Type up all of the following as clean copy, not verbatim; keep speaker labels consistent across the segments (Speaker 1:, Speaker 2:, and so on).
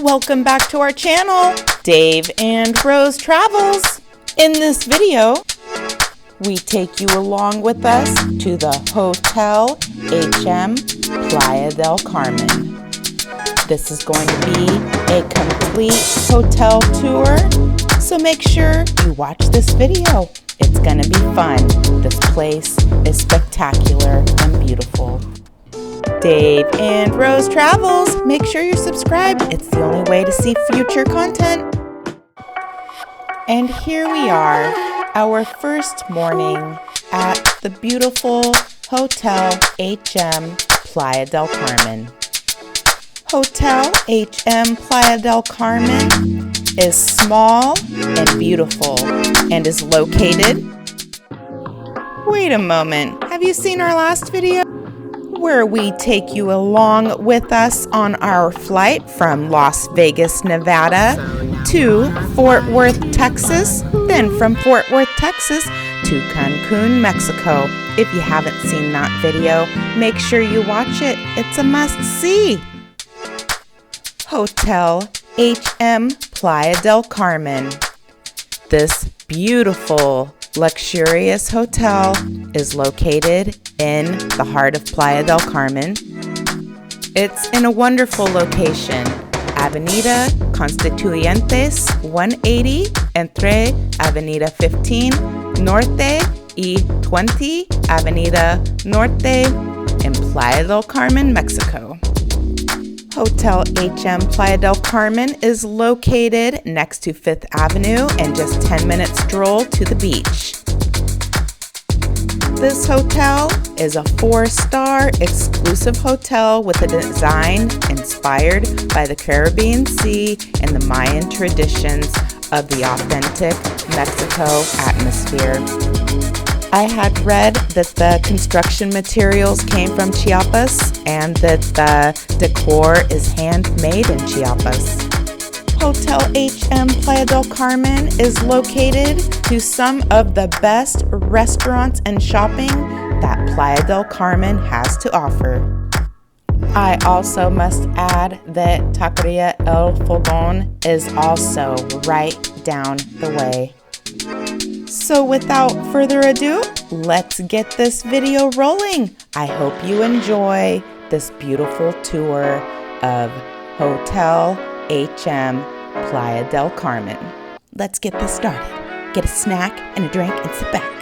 Speaker 1: Welcome back to our channel, Dave and Rose Travels. In this video, we take you along with us to the Hotel HM Playa del Carmen. This is going to be a complete hotel tour, so make sure you watch this video. It's going to be fun. This place is spectacular and beautiful. Dave and Rose Travels. Make sure you're subscribed. It's the only way to see future content. And here we are, our first morning at the beautiful Hotel HM Playa del Carmen. Hotel HM Playa del Carmen is small and beautiful and is located... Wait a moment, have you seen our last video? Where we take you along with us on our flight from Las Vegas, Nevada to Fort Worth, Texas, then from Fort Worth, Texas to Cancun, Mexico. If you haven't seen that video, make sure you watch it. It's a must-see. Hotel HM Playa del Carmen. This beautiful, luxurious hotel is located in the heart of Playa del Carmen. It's in a wonderful location, Avenida Constituyentes 180 entre Avenida 15 Norte y 20 Avenida Norte in Playa del Carmen, Mexico. Hotel HM Playa del Carmen is located next to 5th Avenue and just 10 minutes stroll to the beach. This hotel is a 4-star exclusive hotel with a design inspired by the Caribbean Sea and the Mayan traditions of the authentic Mexico atmosphere. I had read that the construction materials came from Chiapas and that the decor is handmade in Chiapas. Hotel HM Playa del Carmen is located to some of the best restaurants and shopping that Playa del Carmen has to offer. I also must add that Taqueria El Fogon is also right down the way. So without further ado, let's get this video rolling. I hope you enjoy this beautiful tour of Hotel HM Playa del Carmen. Let's get this started. Get a snack and a drink and sit back.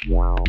Speaker 2: Wow.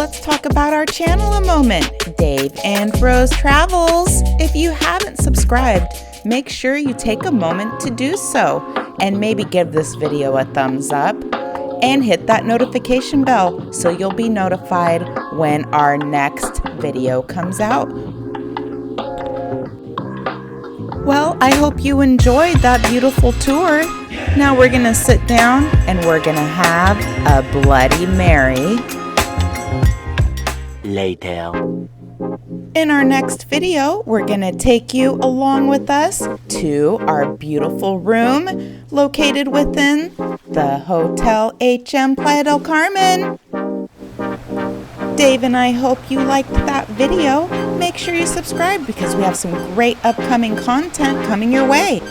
Speaker 1: let's talk about our channel a moment, Dave and Rose Travels. If you haven't subscribed, make sure you take a moment to do so and maybe give this video a thumbs up and hit that notification bell so you'll be notified when our next video comes out. Well, I hope you enjoyed that beautiful tour. Now we're gonna sit down and we're gonna have a Bloody Mary.
Speaker 2: Later.
Speaker 1: In our next video, we're gonna take you along with us to our beautiful room located within the Hotel Playa del Carmen. Dave and I hope you liked that video. Make sure you subscribe because we have some great upcoming content coming your way.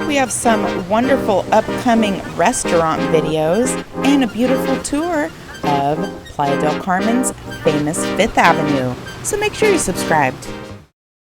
Speaker 1: We have some wonderful upcoming restaurant videos and a beautiful tour of Playa del Carmen's famous 5th Avenue. So make sure you're subscribed.